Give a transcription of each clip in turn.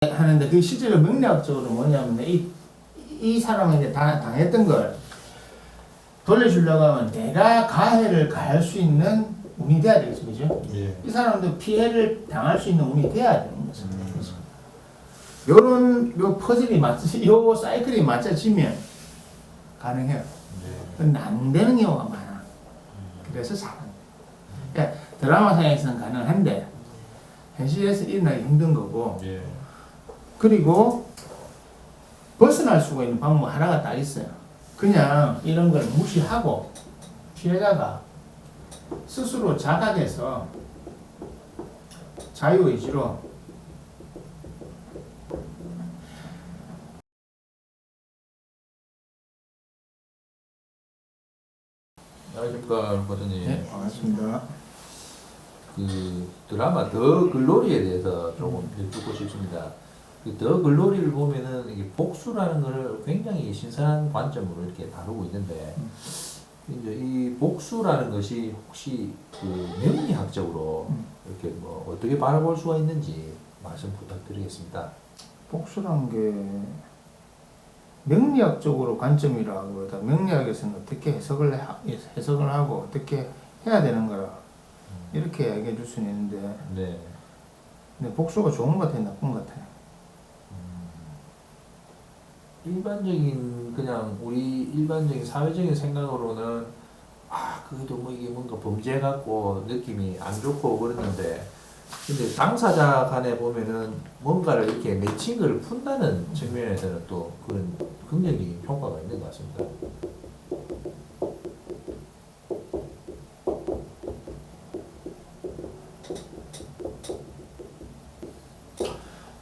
하는데 그 실제로 명리학적으로 뭐냐면 이 사람은 이제 당했던 걸 돌려주려고 하면 내가 가해를 가할 수 있는 운이 돼야 되겠죠, 그죠? 예. 이 사람도 피해를 당할 수 있는 운이 돼야 되는 거죠. 요런 요 퍼즐이 요 사이클이 맞춰지면 가능해요. 예. 근데 안 되는 경우가 많아. 그래서 잘안 돼. 그러니까 드라마상에서는 가능한데 현실에서 일어나기 힘든 거고. 예. 그리고 벗어날 수가 있는 방법 하나가 딱 있어요. 그냥 이런 걸 무시하고 피해자가 스스로 자각해서 자유의지로 안녕하십니까, 과장님. 네, 반갑습니다. 그 드라마 더 글로리에 대해서 조금 여쭙고 싶습니다. 그 더 글로리를 보면은 이게 복수라는 것을 굉장히 신선한 관점으로 이렇게 다루고 있는데, 이제 이 복수라는 것이 혹시 그 명리학적으로 이렇게 뭐 어떻게 바라볼 수가 있는지 말씀 부탁드리겠습니다. 복수란 게 명리학적으로 관점이라기보다 명리학에서는 어떻게 해석을 하고 어떻게 해야 되는 거라 이렇게 얘기해 줄 수는 있는데, 네. 근데 복수가 좋은 것 같아요, 나쁜 것 같아요? 일반적인 그냥 우리 일반적인 사회적인 생각으로는 그래도 뭐 이게 뭔가 범죄 같고 느낌이 안 좋고 그러는데, 근데 당사자 간에 보면은 뭔가를 이렇게 맺힌 걸 푼다는 측면에서는 또 그런 긍정적인 효과가 있는 것 같습니다.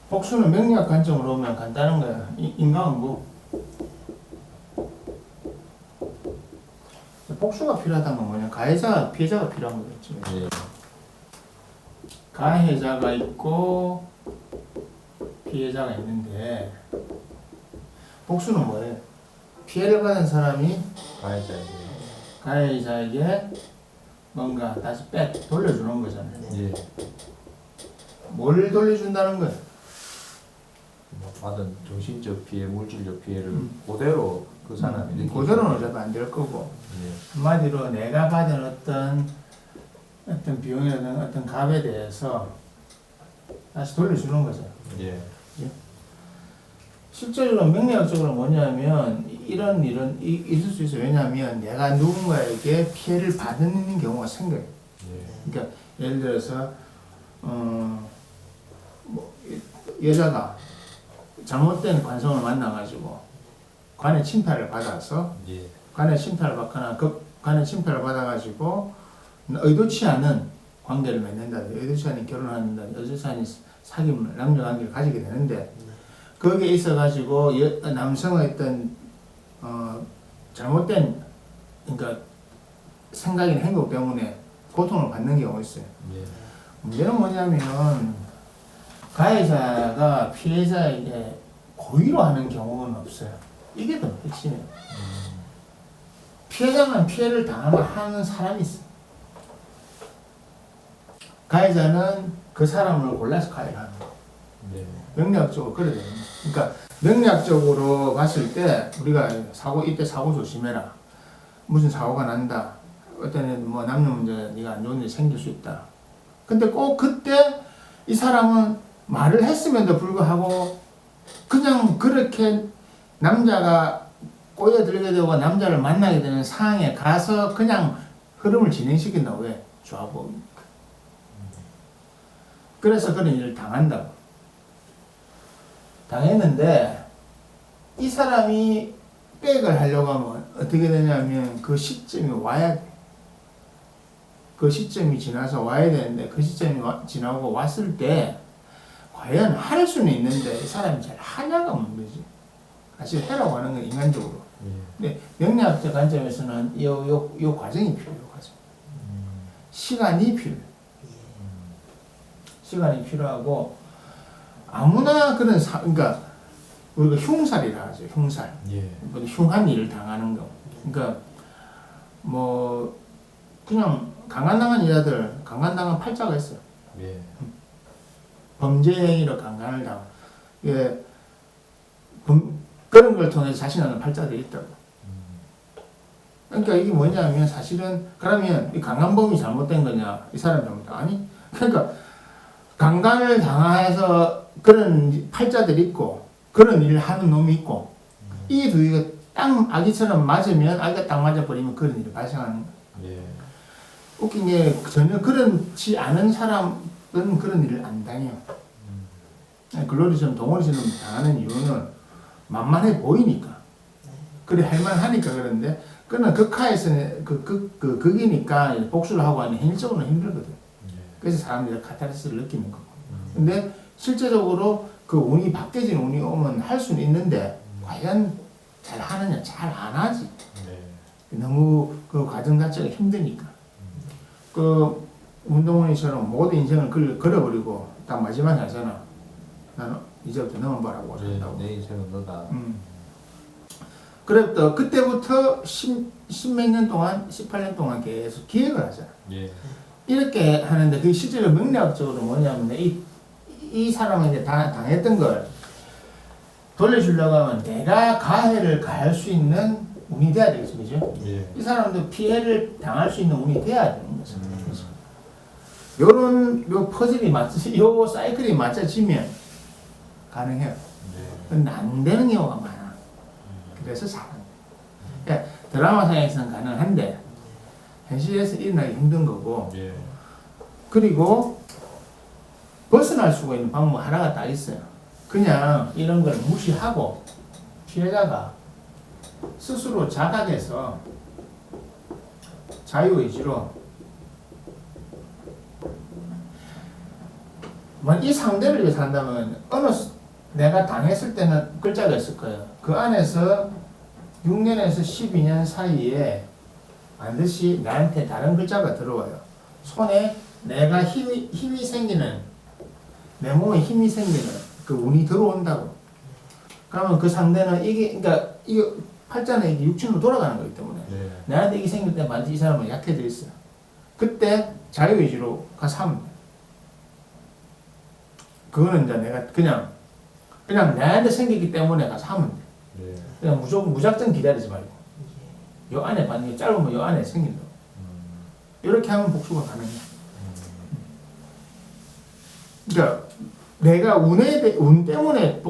복수는 명리학 관점으로 보면 간단한 거야. 인간은 뭐 복수가 필요하다는 건 뭐냐? 가해자, 피해자가 필요한 거겠지. 예. 가해자가 있고 피해자가 있는데 복수는 뭐예요? 피해를 받은 사람이 가해자에게 뭔가 다시 돌려주는 거잖아요. 예. 뭘 돌려준다는 거예요? 뭐 받은 정신적 피해, 물질적 피해를 그대로 그 사람이 느끼고 그대로는 어차피 안 될 거고, 예. 한마디로 내가 받은 어떤 비용이라든 어떤 값에 대해서 다시 돌려주는 거죠. 예. 실제로 명리학적으로 뭐냐면 이런 일은 있을 수 있어요. 왜냐하면 내가 누군가에게 피해를 받는 경우가 생겨요. 예. 그러니까 예를 들어서 여자가 잘못된 관성을 만나가지고 관의 침탈을 받아서 예. 관의 침탈을 받거나 관의 침탈을 받아가지고 의도치 않은 관계를 맺는다든지 의도치 않은 결혼을 한다든지 의도치 않은 사귐을 남녀 관계를 가지게 되는데, 거기에 있어가지고 남성의 어떤 잘못된 그러니까 생각이나 행동 때문에 고통을 받는 경우가 있어요. 예. 문제는 뭐냐면 가해자가 피해자에게 고의로 하는 경우는 없어요. 이게 더 핵심이에요. 피해자만 피해를 당하는 사람이 있어요. 가해자는 그 사람을 골라서 가해를 하는 거예요. 네. 명리학적으로 그래야 되는 거예요. 그러니까 명리학적으로 봤을 때 우리가 이때 사고 조심해라. 무슨 사고가 난다. 어떤 뭐 남녀 문제 네가 안 좋은 일이 생길 수 있다. 근데 꼭 그때 이 사람은 말을 했음에도 불구하고 그냥 그렇게 남자가 꼬여들게 되고 남자를 만나게 되는 상황에 가서 그냥 흐름을 진행시킨다. 왜? 좌우범이니까. 그래서 그런 일을 당한다고. 당했는데 이 사람이 백을 하려고 하면 어떻게 되냐면 그 시점이 와야 돼. 그 시점이 지나서 와야 되는데 그 시점이 지나고 왔을 때 과연 할 수는 있는데 이 사람이 잘 하냐가 문제지. 사실 해라고 하는 건 인간적으로. 근데 명리학적 관점에서는 요 과정이 필요해요. 과정. 시간이 필요해요. 시간이 필요하고 아무나 그런 그러니까 우리가 흉살이라 하죠. 흉살. 예. 흉한 일을 당하는 거. 그러니까 뭐 그냥 강간당한 여자들 강간당한 팔자가 있어요. 예. 범죄 행위로 강간을 당. 예, 그런 걸 통해서 자신하는 팔자들이 있다고. 그러니까 이게 뭐냐면 사실은 그러면 이 강간범이 잘못된 거냐 이 사람 잘못된 아니 그러니까 강간을 당해서 그런 팔자들이 있고 그런 일을 하는 놈이 있고 이 두 개가 딱 아기처럼 맞으면 아기가 딱 맞아버리면 그런 일이 발생하는 거야. 예. 웃긴 게 전혀 그렇지 않은 사람은 그런 일을 안 당해요. 글로리처럼 동원이처럼 당하는 이유는 만만해 보이니까 그래 할만하니까 그런데 그는 극하에서는 극이니까 복수를 하고 하는 현실적으로는 힘들거든. 그래서 사람들이 카타르시스를 느끼는 거고. 근데 실제적으로 그 운이 바뀌어진 운이 오면 할 수는 있는데 과연 잘 하느냐 잘 안 하지. 너무 그 과정 자체가 힘드니까. 그 운동원이처럼 모든 인생을 걸어버리고 딱 마지막에 하잖아. 나는 이제부터 너만 보라고 한다고. 내 인생은 너다. 그래부터 그때부터 십몇 년 동안 18년 동안 계속 기획을 하잖아. 예. 이렇게 하는데 그 실제로 명리학적으로 뭐냐면 이 사람한테 당했던 걸 돌려주려고 하면 내가 가해를 가할 수 있는 운이 돼야 되겠죠. 그죠? 예. 이 사람도 피해를 당할 수 있는 운이 돼야 되는 거죠. 요런 요 퍼즐이 요 사이클이 맞춰지면 가능해요. 근데 안 되는 경우가 많아. 그래서 사람. 그러니까 드라마상에서는 가능한데 현실에서 일어나기 힘든 거고. 예. 그리고 벗어날 수가 있는 방법 하나가 딱 있어요. 그냥 이런 걸 무시하고 피해자가 스스로 자각해서 자유의지로 이 상대를 위해서 한다면 내가 당했을 때는 글자가 있을 거예요. 그 안에서 6년에서 12년 사이에 반드시 나한테 다른 글자가 들어와요. 손에 내가 힘이 생기는, 내 몸에 힘이 생기는 그 운이 들어온다고. 그러면 그 상대는 그러니까 이거 팔자는 이게 육신으로 돌아가는 거기 때문에 나한테 이게 생길 때 반드시 이 사람은 약해져 있어요. 그때 자유의지로 가서 하면 돼. 그거는 이제 내가 그냥 나한테 생기기 때문에 가서 하면 돼. 그냥 무작정 기다리지 말고. 요 안에 만약에 짧으면 요 안에 생긴다. 이렇게 하면 복수가 가능해. 그러니까 내가 운 때문에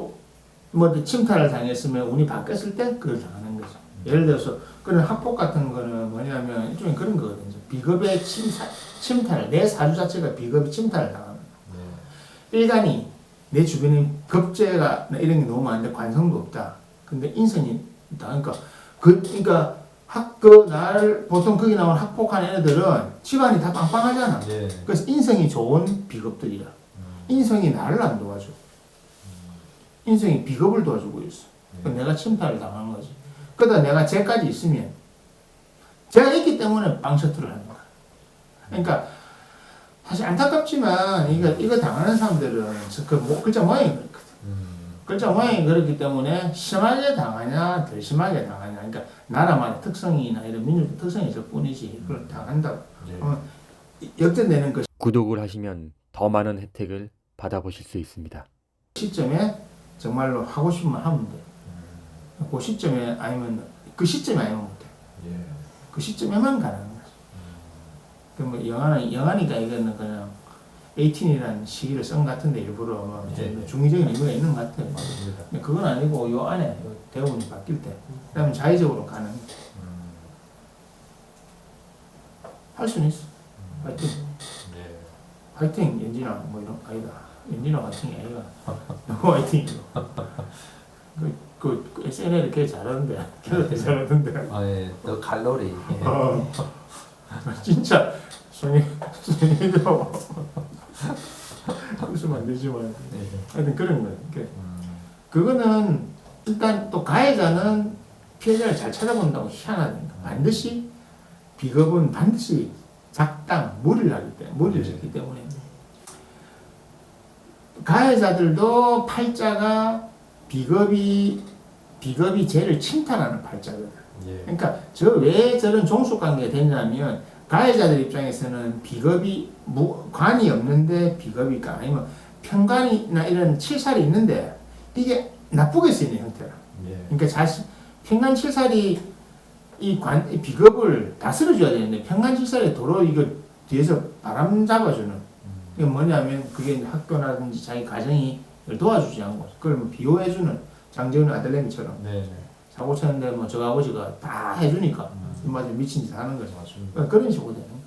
뭐 침탈을 당했으면 운이 바뀌었을 때 그걸 당하는 거죠. 예를 들어서 그런 학폭 같은 거는 뭐냐면 일종의 그런 거거든요. 비겁의 침탈, 내 사주 자체가 비겁의 침탈을 당하는 거예요. 일간이 내 주변에 겁재가 이런 게 너무 많은데 관성도 없다. 근데 인성이 있다. 그러니까 나를 보통 거기 나온 학폭하는 애들은 집안이 다 빵빵하잖아. 그래서 인성이 좋은 비겁들이야. 인성이 나를 안 도와줘. 인성이 비겁을 도와주고 있어. 내가 침탈을 당한 거지. 그러다 내가 쟤까지 있으면 제가 있기 때문에 빵셔트를 하는 거야. 그러니까 사실 안타깝지만 이거 당하는 사람들은 글자 모양이 그렇거든. 글자 모양이 그렇기 때문에 심하게 당하냐 덜 심하게 당하냐. 그러니까 나라만의 특성이나 이런 민족의 특성이 저 뿐이지 그걸 당한다고. 역전되는 그 구독을 하시면 더 많은 혜택을 받아보실 수 있습니다. 시점에 정말로 하고 싶으면 하면 돼. 그 시점에 아니면 그 시점에 아니면 못 돼. 그 시점에만 가능한 거지. 그럼 영화니까 이거는 그냥 18이라는 시기를 쓴 것 같은데 일부러 뭐 중의적인 의미가 있는 것 같아요. 근데 그건 아니고 요 안에 요 대부분이 바뀔 때 그러면 자의적으로 가능해. 할 수는 있어. 화이팅. 화이팅 연진아 뭐 이런 아니다. 연진아 화이팅이 아니라 너 화이팅이고. 그 SNL 걔 잘하는데 걔도 잘하는데. 예. 더 칼로리. 진짜 손이도 웃으면 안 되지만 하여튼 그런 거예요. 그거는 일단 또 가해자는 피해자를 잘 찾아본다고 희한하니까 반드시 비겁은 반드시 작당 무리를 짓기 때문에 가해자들도 팔자가 비겁이 죄를 침탈하는 팔자거든. 그러니까 왜 저런 종속관계가 됐냐면 가해자들 입장에서는 비겁이 관이 없는데 비겁일까 아니면 편관이나 이런 칠살이 있는데 이게 나쁘게 쓰이는 형태라. 예. 그러니까 자신 평간칠살이 이 비겁을 다스려줘야 되는데 평간칠살이 도로 이거 뒤에서 바람 잡아주는 이게 뭐냐면 그게 이제 학교라든지 자기 가정이 이걸 도와주지 않고 그걸 뭐 비호해주는 장재훈 아들내미처럼 네. 사고 쳤는데 뭐 저 아버지가 다 해주니까 이마저 미친 짓 하는 거죠. 맞습니다. 그러니까 그런 식으로 되는 거예요.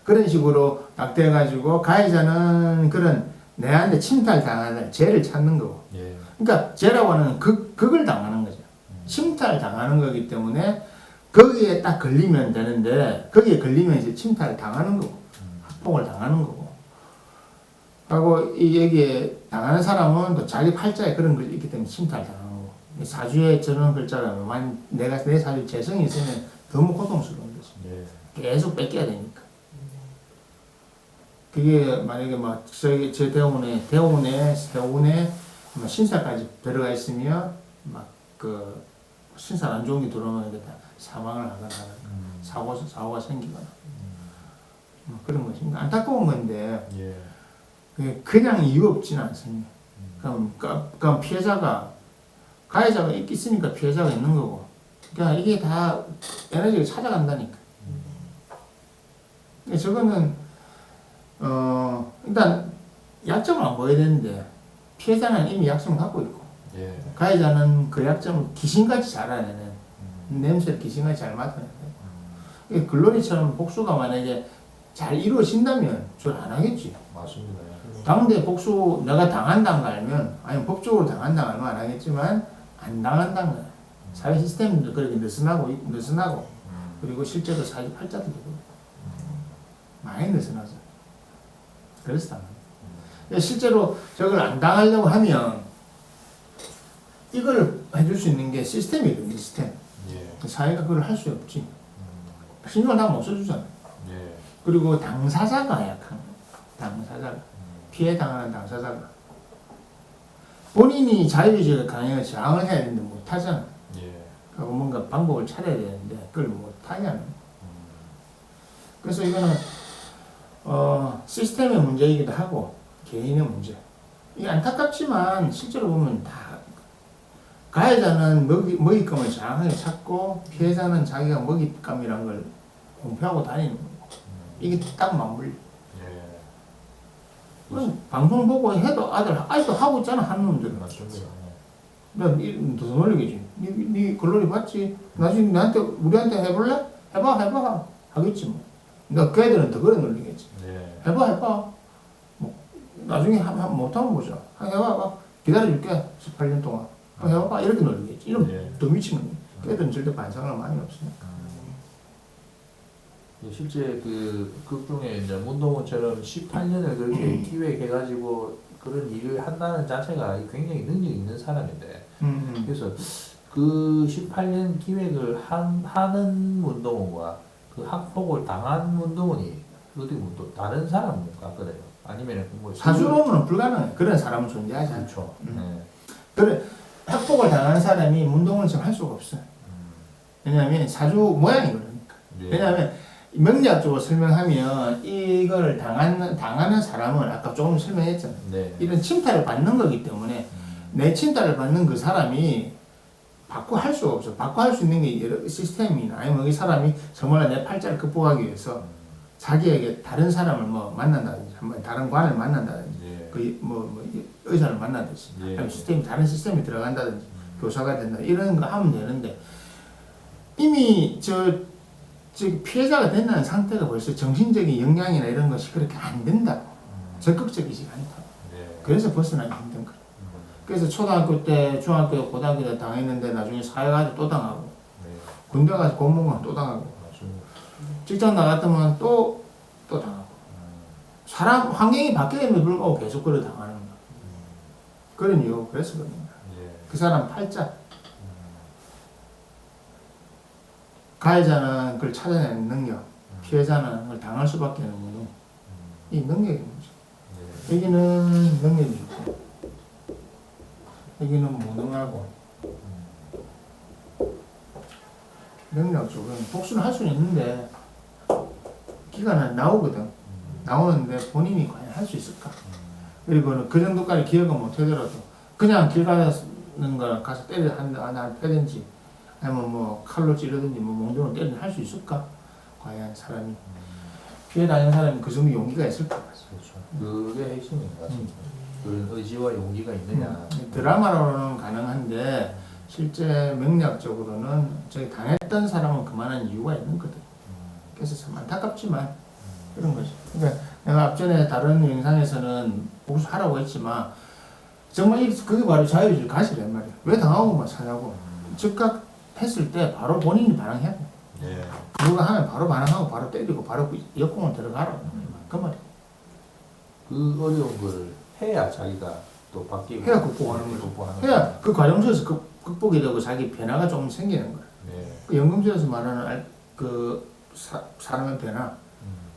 그런 식으로 낙태해가지고 가해자는 그런 내한테 침탈당하는 죄를 찾는 거고 예. 그러니까 죄라고 하는 극을 당하는 거죠. 침탈 당하는 거기 때문에 거기에 딱 걸리면 되는데 거기에 걸리면 이제 침탈 당하는 거고 학폭을 당하는 거고 하고 이 여기에 당하는 사람은 또 자기 팔자에 그런 것이 있기 때문에 침탈 당하는 거고 사주에 저런 글자라면 내가 내 사주 재성이 있으면 너무 고통스러운 거지. 예. 계속 뺏겨야 되니까. 그게 만약에 막 저기 제 대운에 뭐 신사까지 들어가 있으면 막 그 신사 안 좋은 게 들어오면 이게 다 사망을 하거나 사고가 생기거나 뭐 그런 것이 안타까운 건데 예. 그게 그냥 이유 없지는 않습니다. 그럼 피해자가 가해자가 있으니까 피해자가 있는 거고 그러니까 이게 다 에너지가 찾아간다니까. 저거는 일단 약점을 안 보여야 되는데 피해자는 이미 약점을 갖고 있고 예. 가해자는 그 약점을 귀신같이 잘 알아내는 냄새를 귀신같이 잘 맡아내는 거예요. 글로리처럼 복수가 만약에 잘 이루어진다면 저를 안 하겠지. 맞습니다. 당대 복수 내가 당한다는 거 알면 아니면 법적으로 당한다는 거 알면 안 하겠지만 안 당한다는 거야. 사회 시스템도 그렇게 느슨하고 그리고 실제로 사회 팔자들도 많이 느슨하죠. 그래서 당합니다. 실제로 저걸 안 당하려고 하면 이걸 해줄 수 있는 게 시스템이거든요. 시스템. 예. 사회가 그걸 할 수 없지. 신경을 다 못 써주잖아. 예. 그리고 당사자가 약한 거야. 당사자가. 피해 당하는 당사자가. 본인이 자유의지가 강해서 저항을 해야 되는데 못하잖아. 예. 그리고 뭔가 방법을 찾아야 되는데 그걸 못하게 하는 거야. 그래서 이거는 시스템의 문제이기도 하고 개인의 문제. 이게 안타깝지만 실제로 보면 다 가해자는 먹잇감을 정확하게 찾고 피해자는 자기가 먹잇감이란 걸 공표하고 다니는 거고 이게 딱 맞물려. 예. 방송 보고 해도 아직도 하고 있잖아 하는 놈들은. 맞습니다. 나더 놀리겠지. 니 글로리 봤지? 나중에 우리한테 해볼래? 해봐 하겠지 뭐. 너 걔들은 더 그래 놀리겠지. 예. 해봐. 뭐 나중에 못하면 보자. 해봐. 기다려줄게. 18년 동안. 해봐. 이렇게 놀리겠지. 이러면 예. 더 미치는 거야. 걔들은 절대 반성할 많이 없으니까. 실제 극 중에 이제 문동훈처럼 18년을 그렇게 기획해가지고 그런 일을 한다는 자체가 굉장히 능력이 있는 사람인데 그래서 그 18년 기획을 하는 문동훈과 그 학폭을 당한 문동훈이 어떻게 보면 또 다른 사람 같거든요. 아니면 뭐 사주로는 불가능해. 그런 사람은 존재하지 않죠. 그렇죠. 그래 학폭을 당한 사람이 문동훈처럼 할 수가 없어. 왜냐하면 사주 모양이 그러니까. 예. 왜냐하면 명리학적으로 설명하면 이걸 당하는 사람은 아까 조금 설명했잖아. 네. 이런 침탈을 받는 거기 때문에 내 침탈을 받는 그 사람이 바꿔 할 수가 없어. 바꿔 할 수 있는 게 여러 시스템이나 아니면 이 사람이 정말 내 팔자를 극복하기 위해서 자기에게 다른 사람을 뭐 만난다든지 한번 다른 관을 만난다든지 예. 뭐 의사를 만나든지 예. 아니면 다른 시스템이 들어간다든지 교사가 된다 이런 거 하면 되는데 이미 저 피해자가 된다는 상태가 벌써 정신적인 영향이나 이런 것이 그렇게 안 된다. 적극적이지 않다. 예. 그래서 벗어나기 힘든 거야. 그래서 초등학교 때, 중학교 때, 고등학교 때 당했는데 나중에 사회 가서 또 당하고 네. 군대 가서 공무원 또 당하고 맞습니다. 직장 나갔더만 또 당하고 사람 환경이 바뀌었음에도 불구하고 계속 그걸 당하는 거야. 그런 이유 그래서 그런 거야. 예. 그 사람 팔자 가해자는 그걸 찾아내는 능력, 피해자는 그걸 당할 수밖에 없는 능력. 이 능력이 뭐죠? 예. 여기는 능력이 있고 여기는 무능하고 능력적으로는 복수를 할 수는 있는데 기간은 나오거든. 나오는데 본인이 과연 할 수 있을까? 그리고 그 정도까지 기억은 못 하더라도 그냥 길 가는 거 가서 때려 하나 패든지 아니면 뭐 칼로 찌르든지 뭐 몽둥이로 때리든지 할 수 있을까? 과연 사람이 피해 다니는 사람이 그 정도 용기가 있을까? 그렇죠. 그게 핵심인 것 같습니다. 그런 의지와 용기가 있느냐. 드라마로는 가능한데 실제 명리학적으로는 저기 당했던 사람은 그만한 이유가 있는 거든. 그래서 참 안타깝지만 그런 거지. 그러니까 내가 앞전에 다른 영상에서는 복수하라고 했지만 정말 그게 바로 자유주의 가시란 말이야. 왜 당하고만 사냐고. 즉각 했을 때 바로 본인이 반항해야 돼. 네. 누가 하면 바로 반항하고 바로 때리고 바로 역공을 들어가라. 그 말이야. 그 어려운 걸 해야 자기가 또 바뀌고 해야 극복하는 거지. 극복하는 해야 그 과정 속에서 극복이 되고 자기 변화가 좀 생기는 거야. 네. 그 연금술에서 말하는 사람의 변화,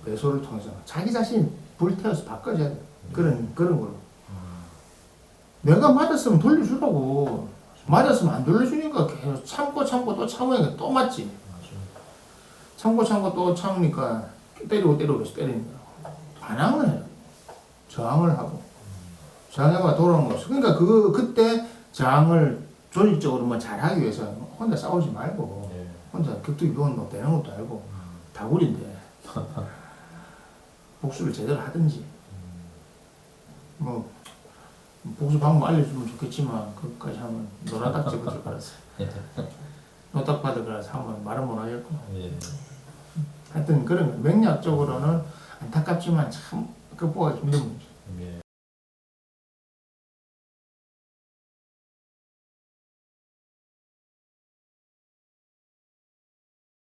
배소를 통해서 자기 자신 불태워서 바꿔줘야 돼. 그런 걸로. 내가 맞았으면 돌려주라고. 맞았으면 안 돌려주니까 계속 참고 또 참으니까 또 맞지. 참고 또 참으니까 때리고 계속 때리는 거야. 반항을 해요. 저항을 하고. 저항해봐 돌아오는 거죠. 그러니까 그때 저항을 조직적으로 뭐 잘하기 위해서 혼자 싸우지 말고 네. 혼자 격투기 배운다고 되는 것도 알고 다구리인데 복수를 제대로 하든지 뭐 복수 방법 알려주면 좋겠지만 그것까지 하면 노라딱 집어줄 거라서 노딱 받을 거라서 하면 말은 못 하겠고 네. 하여튼 그런 명리학적으로는 안타깝지만 참 극복하기 힘든 문제. 네.